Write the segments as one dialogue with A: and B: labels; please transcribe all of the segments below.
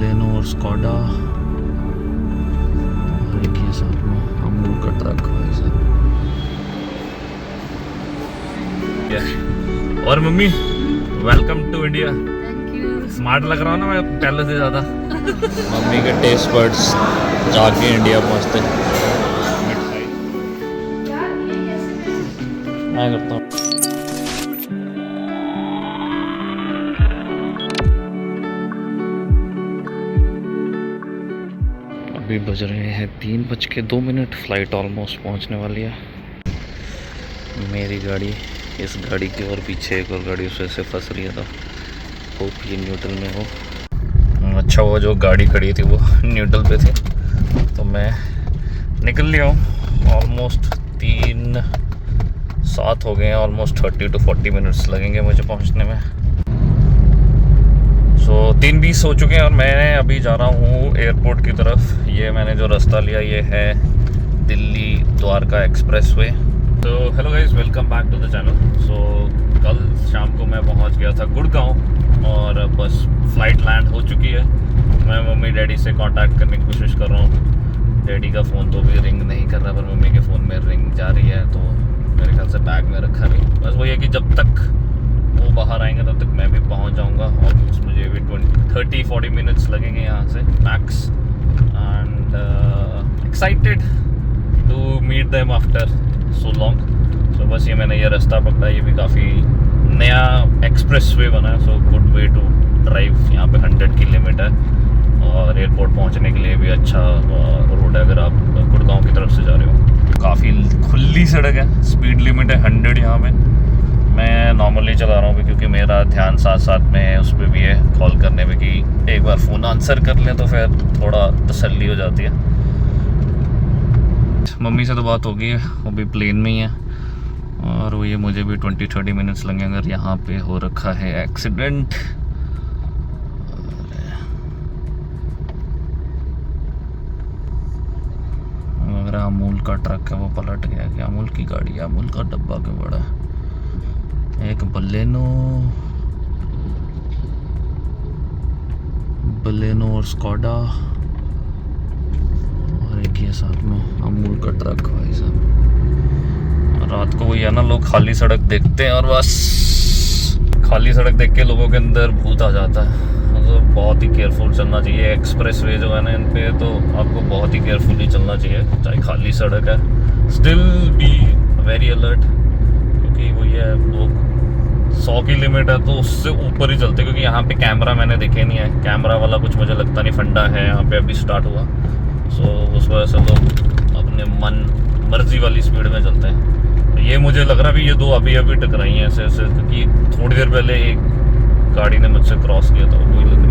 A: Baleno और Skoda और एक ये साथ में अमूल का ट्रक भाई साहब। और mummy welcome to India. Smart लग रहा हूँ ना मैं पहले से ज़्यादा। मम्मी के टेस्ट बर्ड्स जाके इंडिया पहुँचते मैं करता हूँ। अभी बज रहे हैं 3:02। फ़्लाइट ऑलमोस्ट पहुंचने वाली है। मेरी गाड़ी इस गाड़ी के और पीछे एक और गाड़ी उस वजह से फंस रही है, तो होप ये न्यूट्रल में हो। अच्छा वो जो गाड़ी खड़ी थी वो न्यूट्रल पे थी, तो मैं निकल लिया हूँ। ऑलमोस्ट 3:07 हो गए हैं। ऑलमोस्ट 30 to 40 मिनट्स लगेंगे मुझे पहुँचने में। 3:20 हो चुके हैं और मैं अभी जा रहा हूँ एयरपोर्ट की तरफ। ये मैंने जो रास्ता लिया ये है दिल्ली द्वारका एक्सप्रेस वे। तो hello guys, welcome back to the channel. कल शाम को मैं पहुँच गया था गुड़गांव और बस फ्लाइट लैंड हो चुकी है। मैं मम्मी डैडी से कांटेक्ट करने की कोशिश कर रहा हूँ। डैडी का फ़ोन तो भी रिंग नहीं कर रहा, पर मम्मी के फ़ोन में रिंग जा रही है, तो मेरे ख्याल से बैग में रखा नहीं। बस वही है कि जब तक वो बाहर आएंगे तब तक मैं भी पहुंच जाऊंगा। और मुझे भी 30-40 मिनट्स लगेंगे यहाँ से max. And excited to meet them after so long. So बस ये मैंने ये रास्ता पकड़ा, ये भी काफ़ी नया एक्सप्रेस वे बना है। So good way to drive. यहाँ पे 100 की लिमिट है और एयरपोर्ट पहुँचने के लिए भी अच्छा रोड है अगर आप गुड़गांव की तरफ से जा रहे हो। काफ़ी खुली सड़क है, स्पीड लिमिट है 100 यहाँ पे। मैं नॉर्मली चला रहा हूँ क्योंकि मेरा ध्यान साथ साथ में उस पर भी है कॉल करने में, कि एक बार फ़ोन आंसर कर लें तो फिर थोड़ा तसल्ली हो जाती है। मम्मी से तो बात हो गई है, वो भी प्लेन में ही है और वो ये मुझे भी 20-30 मिनट्स लगेंगे अगर यहाँ पे हो रखा है एक्सीडेंट। अगर अमूल का ट्रक है वो पलट गया कि अमूल की गाड़ी है, अमूल का डब्बा क्यों बड़ा है। एक बलेनो और स्कॉडा और एक ये साथ में अमूल का ट्रक भाई साहब। रात को वही है ना, लोग खाली सड़क देखते हैं और बस खाली सड़क देख के लोगों के अंदर भूत आ जाता है। मतलब बहुत ही केयरफुल चलना चाहिए। एक्सप्रेस वे जो है ना, इन पे तो आपको बहुत ही केयरफुली चलना चाहिए, चाहे खाली सड़क है। स्टिल बी वेरी अलर्ट, क्योंकि वही है लोग 100 की लिमिट है तो उससे ऊपर ही चलते, क्योंकि यहाँ पे कैमरा मैंने देखे नहीं है। कैमरा वाला कुछ मुझे लगता नहीं फंडा है यहाँ पे, अभी स्टार्ट हुआ। उस वजह से लोग अपने मन मर्जी वाली स्पीड में चलते हैं। ये मुझे लग रहा भी ये दो अभी टकराई हैं ऐसे ऐसे, क्योंकि थोड़ी देर पहले एक गाड़ी ने मुझसे क्रॉस किया था, वही लग रही थी।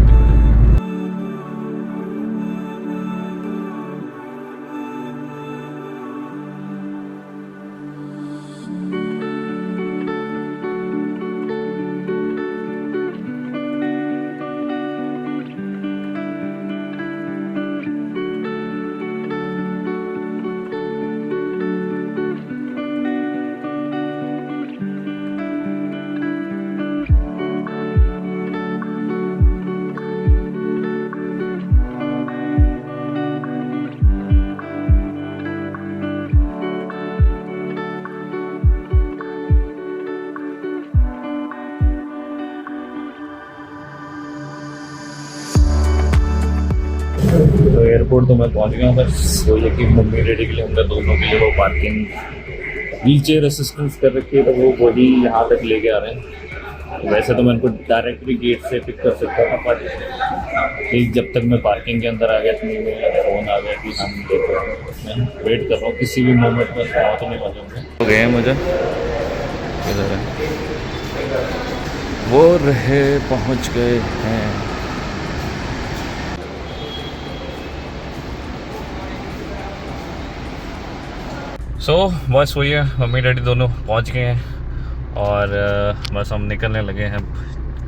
A: तो एयरपोर्ट तो मैं पहुंच गया हूँ। बस वो ये कि मम्मी डैडी के लिए, हमने दोनों के लिए वो पार्किंग व्हील चेयर असिस्टेंस कर रखी है, तो वो वही यहाँ तक लेके आ रहे हैं। वैसे तो मैं उनको डायरेक्टली गेट से पिक कर सकता था, पर जब तक मैं पार्किंग के अंदर आ गया तो मेरा फ़ोन आ गया कि हम देख रहे हैं। मैं वेट कर रहा हूँ, किसी भी मोमेंट में पहुँच नहीं पाऊँगा। हो गए मुझे इधर है, वो रहे पहुँच गए हैं। बस वही है, मम्मी डैडी दोनों पहुंच गए हैं और बस हम निकलने लगे हैं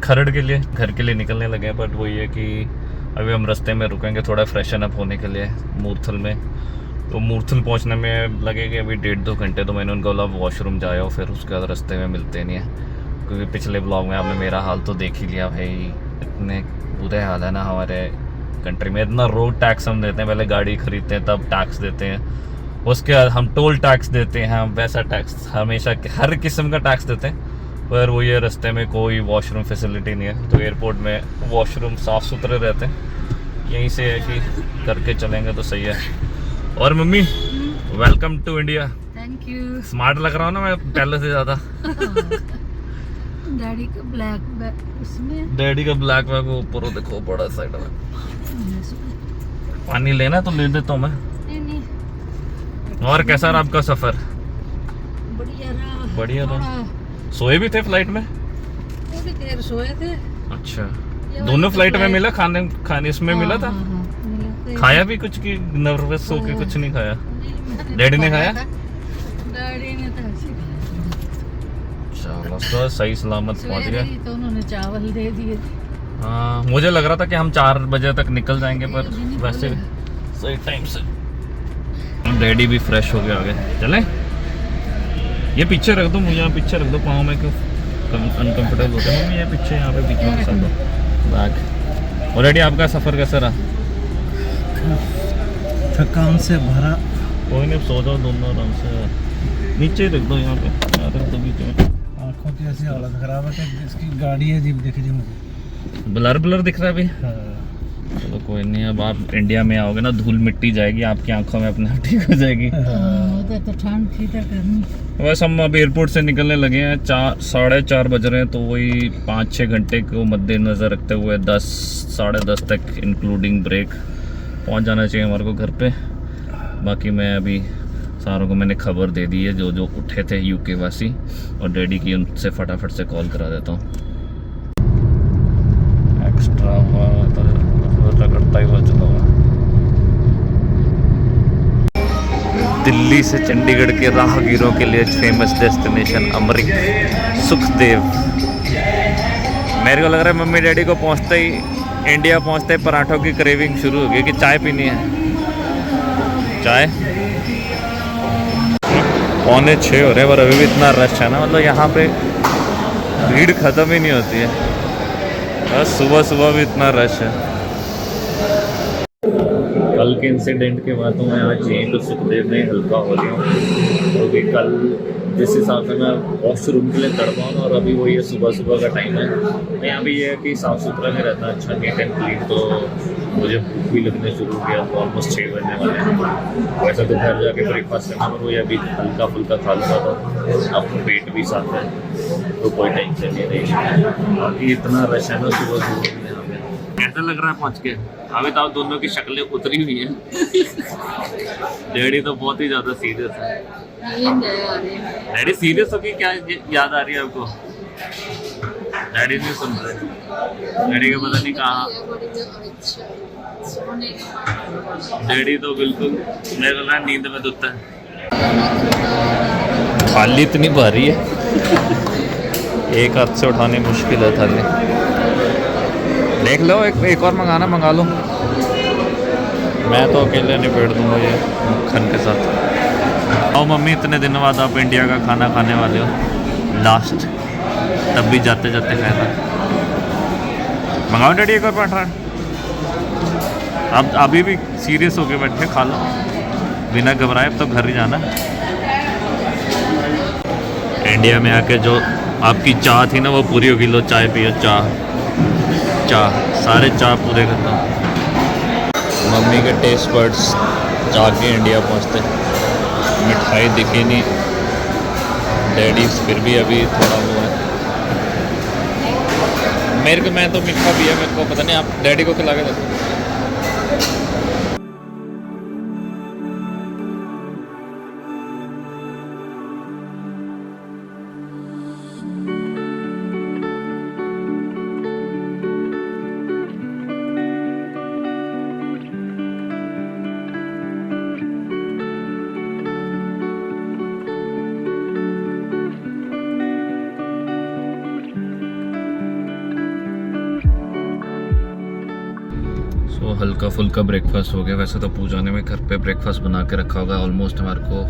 A: खरड़ के लिए, घर के लिए निकलने लगे हैं। बट वही है कि अभी हम रास्ते में रुकेंगे थोड़ा फ्रेशन अप होने के लिए मूर्थल में। तो मूर्थल पहुंचने में लगेगा अभी 1.5-2 घंटे। तो मैंने उनको बोला वॉशरूम जाओ, फिर उसके बाद रास्ते में मिलते नहीं है, क्योंकि पिछले ब्लॉग में आपने मेरा हाल तो देख ही लिया भाई। इतने बुरे हाल है ना हमारे कंट्री में। इतना रोड टैक्स हम देते हैं, पहले गाड़ी खरीदते हैं तब टैक्स देते हैं, उसके बाद हम टोल टैक्स देते हैं, हम वैसा टैक्स हमेशा हर किस्म का टैक्स देते हैं। पर वो ये रास्ते में कोई वॉशरूम फैसिलिटी नहीं है, तो एयरपोर्ट में वॉशरूम साफ़ सुथरे रहते हैं। यहीं से है कि करके चलेंगे तो सही है। और mummy welcome to India.
B: Thank you.
A: Smart लग रहा हूँ ना मैं पहले से ज़्यादा।
B: डैडी का ब्लैक बैग उसमें,
A: डैडी का ब्लैक बैग ऊपर देखो बड़ा साइड में। पानी लेना तो ले देता हूँ मैं।
B: नहीं।
A: और कैसा रहा आपका सफ़र?
B: बढ़िया रहा।
A: बढ़िया रहा। सोए भी थे फ्लाइट में?
B: थोड़ी देर सोए थे।
A: अच्छा, दोनों फ्लाइट में मिला खाने इसमें मिला था?
B: मिला था।
A: खाया भी कुछ की नर्वस हो के कुछ नहीं खाया? डैडी ने खाया?
B: डैडी ने तो ऐसे
A: चलो तो सही सलामत पहुंच गए।
B: तो उन्होंने चावल दे दिए।
A: हाँ, मुझे लग रहा था कि हम 4 बजे तक निकल जाएंगे, पर वैसे सही टाइम से। डैडी भी फ्रेश हो गया आ गए। चलें? ये पीछे रख दो, मुझे यहाँ पीछे रख दो, पाँव में क्यों अनकम्फर्टेबल होता है। मम्मी ये पीछे यहाँ पे बीच में रख दो बैग। और डैडी आपका सफ़र कैसा रहा?
C: थकान से भरा।
A: कोई नहीं, सो जाओ दोनों आराम से। नीचे ही रख दो, यहाँ पे रख दो बीच में।
C: आँखों की ऐसी हालत खराब है कि इसकी गाड़ी है जीप दिख रही मुझे।
A: ब्लर ब्लर दिख रहा है अभी।
C: हाँ।
A: चलो कोई नहीं, अब आप इंडिया में आओगे ना, धूल मिट्टी जाएगी आपकी आंखों में, अपने आप ठीक हो जाएगी।
B: तो ठंड थी तो करनी।
A: बस हम अब एयरपोर्ट से निकलने लगे हैं, 4-4:30 बज रहे हैं, तो वही 5-6 घंटे को मद्देनज़र रखते हुए 10 साढ़े 10 तक इंक्लूडिंग ब्रेक पहुंच जाना चाहिए हमारे को घर पे। बाकी मैं अभी सारों को मैंने खबर दे दी है, जो जो उठे थे यूके वासी, और डैडी की उनसे फटाफट से कॉल करा देता हूँ। एक्स्ट्रा रगड़ता ही हुआ चला हुआ। दिल्ली से चंडीगढ़ के राहगीरों के लिए फेमस डेस्टिनेशन अमृत सुखदेव। मेरे को लग रहा है मम्मी डैडी को पहुंचते ही, इंडिया पहुंचते ही पराठों की क्रेविंग शुरू हो गई कि चाय पीनी है। चाय 5:45 हो रहे हैं, पर अभी भी इतना रश है ना, मतलब यहाँ पे भीड़ ख़त्म ही नहीं होती है। बस सुबह सुबह भी इतना रश है। कल के इंसिडेंट के बाद तो मैं आज यहीं तो सुखदेव में हल्का हो रही हूँ, क्योंकि कल जिस हिसाब से मैं वॉशरूम के लिए तड़पा हूँ, और अभी वो ये सुबह सुबह का टाइम है, तो यहाँ भी ये है कि साफ़ सुथरा नहीं रहता, अच्छा नीट एंड क्लीन, तो मुझे भूख भी लगने शुरू किया। तो ऑलमोस्ट 6 बजने वाले हैं। वैसे तो घर जाके ब्रेकफास्ट करना, पर वो ये अभी हल्का फुल्का खा लूँगा, तो अब पेट भी साफ है, तो कोई टेंशन नहीं रही। बाकी इतना रश है ना सुबह सुबह यहाँ पे। कैसा लग रहा है पहुँच के? अभी तो आप दोनों की शक्लें उतरी हुई हैं। डैडी तो बहुत ही ज़्यादा सीरियस है। डैडी सीरियस होगी, क्या याद आ रही है आपको? डैडी नहीं सुन रहे, डैडी का पता नहीं कहाँ। डैडी तो बिल्कुल मेरे को ना नींद में दुखता है। थाली इतनी भारी है, एक हाथ से उठानी मुश्किल है थाली। देख लो, एक और मंगा लो। मैं तो अकेले निपेट दूंगा ये मक्खन के साथ। आओ मम्मी, इतने दिन बाद आप इंडिया का खाना खाने वाले हो, लास्ट, तब भी जाते जाते खाया। मंगाओ डैडी एक और पराठा। अब अभी भी सीरियस होके बैठे, खा लो बिना घबराए, अब तो घर ही जाना। इंडिया में आके जो आपकी चाह थी ना, वो पूरी होगी। लो चाय पियो, चाह सारे चाह पूरे करता हूँ। मम्मी के टेस्ट बर्ड्स जाके इंडिया पहुँचते, मिठाई दिखी नहीं। डैडी फिर भी अभी थोड़ा वो है। मैं तो मीठा पिया, मेरे को पता नहीं, आप डैडी को खिला के देखो। तो हल्का फुल्का ब्रेकफास्ट हो गया। वैसे तो पूजा ने में घर पे ब्रेकफास्ट बना के रखा होगा। ऑलमोस्ट हमारे को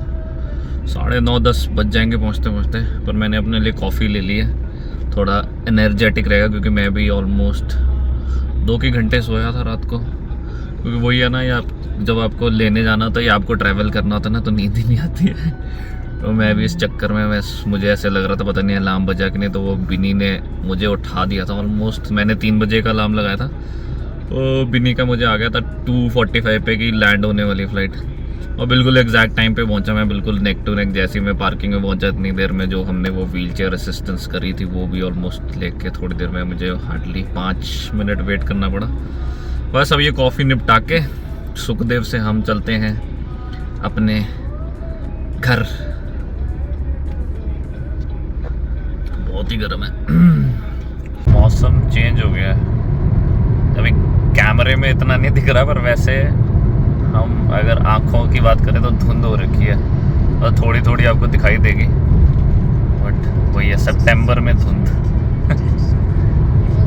A: 9:30-10 बज जाएंगे पहुँचते पहुँचते, पर मैंने अपने लिए कॉफ़ी ले ली है, थोड़ा एनर्जेटिक रहेगा, क्योंकि मैं भी ऑलमोस्ट 2 घंटे सोया था रात को, क्योंकि वही है ना, या जब आपको लेने जाना होता है या आपको ट्रैवल करना होता है ना, तो नींद ही नहीं आती है। तो मैं भी इस चक्कर में मुझे ऐसे लग रहा था पता नहीं अलार्म बजा कि नहीं, तो वो बिनी ने मुझे उठा दिया था ऑलमोस्ट। मैंने 3 बजे का अलार्म लगाया था, तो बिनी का मुझे आ गया था 2:45 पे की लैंड होने वाली फ़्लाइट, और बिल्कुल एग्जैक्ट टाइम पे पहुंचा मैं, बिल्कुल नेक टू नेक। जैसे ही मैं पार्किंग में पहुंचा इतनी देर में जो हमने वो व्हील चेयर असिस्टेंस करी थी वो भी ऑलमोस्ट लेके थोड़ी देर में मुझे हार्डली 5 मिनट वेट करना पड़ा। बस अब ये कॉफ़ी निपटा के सुखदेव से हम चलते हैं अपने घर। बहुत ही गर्म है। मौसम चेंज हो गया है, अभी कैमरे में इतना नहीं दिख रहा, पर वैसे हम अगर आँखों की बात करें तो धुंध हो रखी है, और थोड़ी थोड़ी आपको दिखाई देगी, बट वही है सितंबर में धुंध।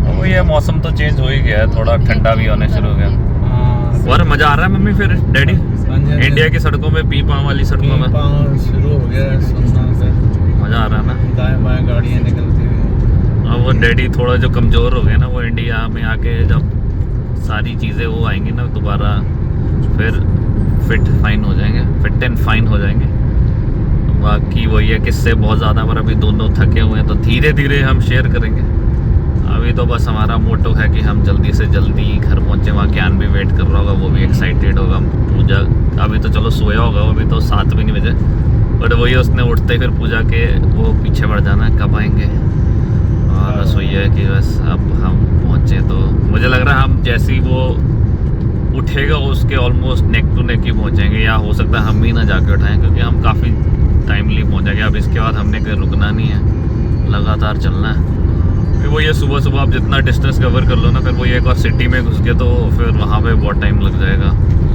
A: वही है, मौसम तो चेंज हो ही गया है, थोड़ा ठंडा भी होने शुरू हो गया। और मज़ा आ रहा है मम्मी फिर डैडी इंडिया की सड़कों में, पी पाँव वाली सड़कों में
C: शुरू हो गया है,
A: मज़ा आ रहा है ना,
C: दाएं बाएं गाड़ियाँ निकलती हुई।
A: अब वो डैडी थोड़ा जो कमज़ोर हो गया ना, वो इंडिया में आके जब सारी चीज़ें वो आएंगी ना दोबारा, फिर फिट एंड फाइन हो जाएंगे। बाकी वही है, किससे बहुत ज़्यादा, पर अभी दोनों थके हुए हैं, तो धीरे धीरे हम शेयर करेंगे। अभी तो बस हमारा मोटो है कि हम जल्दी से जल्दी घर पहुँचे। वहाँ ज्ञान भी वेट कर रहा होगा, वो भी एक्साइटेड होगा। पूजा अभी तो चलो सोया होगा, अभी तो 7 भी नहीं बजे, बट वही उसने उठते फिर पूजा के वो पीछे बढ़ जाना कब आएंगे। और बस वही है कि बस अब हम पहुँचे, तो मुझे लग रहा है हम जैसे ही वो उठेगा उसके ऑलमोस्ट नेक टू नेक ही पहुँचेंगे, या हो सकता है हम ही ना जाके उठाएं, क्योंकि हम काफ़ी टाइमली पहुँचेंगे। अब इसके बाद हमने कहीं रुकना नहीं है, लगातार चलना है। फिर वो ये सुबह सुबह आप जितना डिस्टेंस कवर कर लो ना, फिर वो एक और सिटी में घुस गए तो फिर वहाँ पे बहुत टाइम लग जाएगा।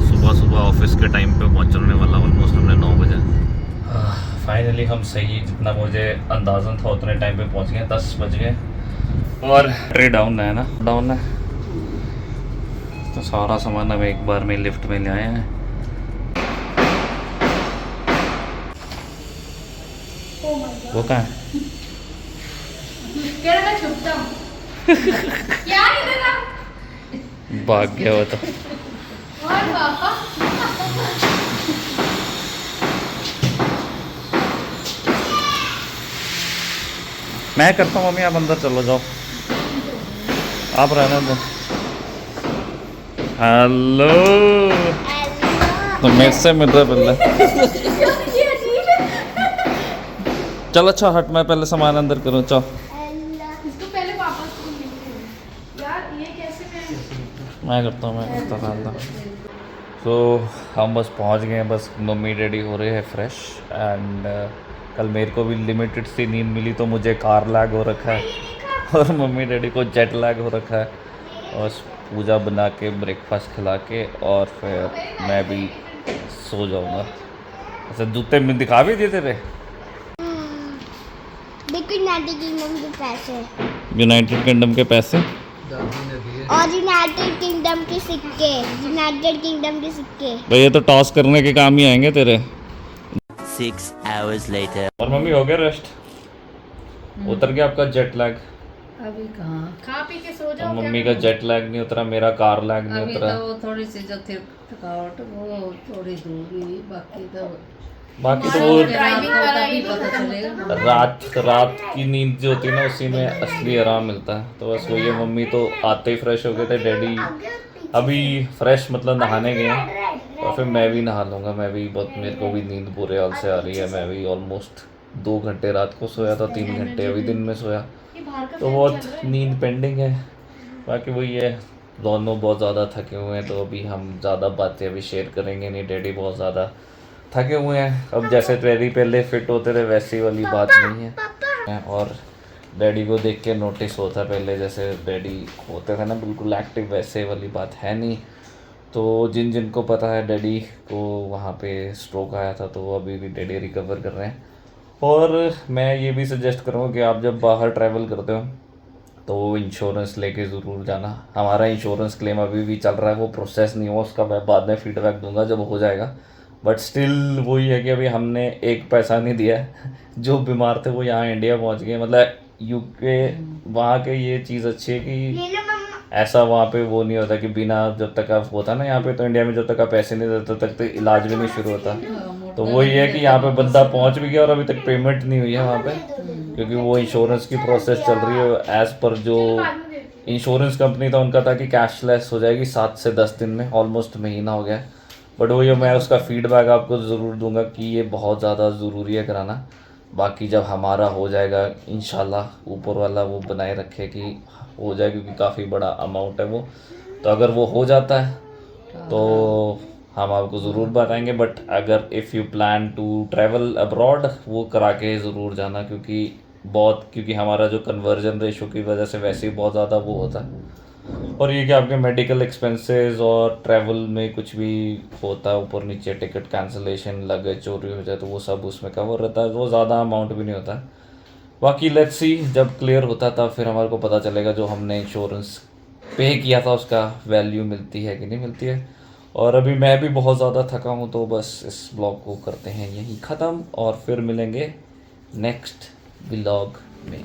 A: सुबह सुबह ऑफिस के टाइम पे पहुँचने वाला ऑलमोस्ट हमने 9 बजे। फाइनली हम सही जितना मुझे अंदाज़न था उतने टाइम पे पहुँच गए, 10 बज गए। और ट्रे डाउन है ना, डाउन है, तो सारा सामान हम एक बार में लिफ्ट में ले आए हैं। वो कहाँ है? भाग गया वो तो। मैं करता हूँ मम्मी, आप अंदर चलो जाओ, आप रहने दो। हेलो, तो मेरे से मिल रहा पहले। चल अच्छा हट, मैं पहले सामान अंदर करूँ। चल
B: इसको पहले पापा को मिलते यार, ये कैसे
A: मैं करता हूँ। तो हम बस पहुँच गए हैं, बस मम्मी डैडी हो रहे हैं फ्रेश। एंड कल मेरे को भी लिमिटेड सी नींद मिली, तो मुझे कार लैग हो रखा है, और मम्मी डैडी को जेट लैग हो रखा है। और पूजा बना के ब्रेकफास्ट खिला के और फिर मैं भी सो जाऊँगा। अच्छा जूते में दिखा भी दिए तेरे? यूनाइटेड किंगडम के पैसे
D: और यूनाइटेड किंगडम के सिक्के।
A: भाई ये तो टॉस करने के काम ही आएंगे तेरे।
E: 6 hours later.
A: और मम्मी हो गया रेस्ट? उतर गया आपका जेट लैग?
B: अभी कहाँ, खा पी के सो
A: और
B: जाओ।
A: मम्मी का जेट लैग नहीं उतरा, मेरा कार लैग नहीं
B: अभी
A: उतरा।
B: तो थोड़ी सी जो थकावट वो थोड़ी दूर हुई,
A: बाकी तो वो
B: ड्राइविंग वाला ही पता चलेगा।
A: रात की नींद जो होती है ना, उसी में असली आराम मिलता है। तो बस वही है, मम्मी तो आते ही फ्रेश हो गए थे, डैडी अभी फ्रेश मतलब नहाने गए हैं, और फिर मैं भी नहा लूँगा। मैं भी बहुत, मेरे को भी नींद बुरे हाल से आ रही है। मैं भी ऑलमोस्ट 2 घंटे रात को सोया था, 3 घंटे अभी दिन में सोया, तो बहुत नींद पेंडिंग है। बाकी वही है, दोनों बहुत ज़्यादा थके हुए हैं, तो अभी हम ज़्यादा बातें अभी शेयर करेंगे नहीं। डैडी बहुत ज़्यादा थके हुए हैं, अब जैसे डैडी पहले फिट होते थे वैसी वाली बात नहीं है। और डैडी को देख के नोटिस होता है, पहले जैसे डैडी होते थे ना बिल्कुल एक्टिव, वैसे वाली बात है नहीं। तो जिनको पता है डैडी को वहाँ पे स्ट्रोक आया था, तो अभी भी डैडी रिकवर कर रहे हैं। और मैं ये भी सजेस्ट करूँगा कि आप जब बाहर ट्रैवल करते हो तो इंश्योरेंस लेके ज़रूर जाना। हमारा इंश्योरेंस क्लेम अभी भी चल रहा है, वो प्रोसेस नहीं हुआ, उसका मैं बाद में फीडबैक दूंगा जब हो जाएगा। बट स्टिल वही है कि अभी हमने 1 पैसा नहीं दिया है। जो बीमार थे वो यहाँ इंडिया पहुँच गए, मतलब यूके, वहाँ के ये चीज़ अच्छी है कि ऐसा वहाँ पे वो नहीं होता कि बिना जब तक आप होता ना, यहाँ पे तो इंडिया में जब तक आप पैसे नहीं देते तब तक तो इलाज भी नहीं शुरू होता। तो वही है कि यहाँ पे बंदा पहुँच भी गया और अभी तक पेमेंट नहीं हुई है वहाँ पे, क्योंकि वो इंश्योरेंस की प्रोसेस चल रही है। एज़ पर जो इंश्योरेंस कंपनी था उनका था कि कैशलेस हो जाएगी 7 से 10 दिन में, ऑलमोस्ट महीना हो गया। बट वही मैं उसका फीडबैक आपको ज़रूर दूंगा कि ये बहुत ज़्यादा ज़रूरी है कराना। बाकी जब हमारा हो जाएगा इंशाल्लाह ऊपर वाला वो बनाए रखे कि हो जाए, क्योंकि काफ़ी बड़ा अमाउंट है वो। तो अगर वो हो जाता है तो हम आपको ज़रूर बताएंगे। बट अगर if you plan to travel abroad वो करा के ज़रूर जाना, क्योंकि हमारा जो कन्वर्जन रेशो की वजह से वैसे ही बहुत ज़्यादा वो होता है। और ये कि आपके मेडिकल एक्सपेंसेस और ट्रैवल में कुछ भी होता है ऊपर नीचे, टिकट कैंसिलेशन, लगेज चोरी हो जाए तो वो सब उसमें कवर रहता है, वो ज़्यादा अमाउंट भी नहीं होता है। बाकी लेट्स सी, जब क्लियर होता तब फिर हमारे को पता चलेगा जो हमने इंश्योरेंस पे किया था उसका वैल्यू मिलती है कि नहीं मिलती है। और अभी मैं भी बहुत ज़्यादा थका हूँ, तो बस इस ब्लॉग को करते हैं यहीं ख़त्म और फिर मिलेंगे नेक्स्ट व्लॉग में।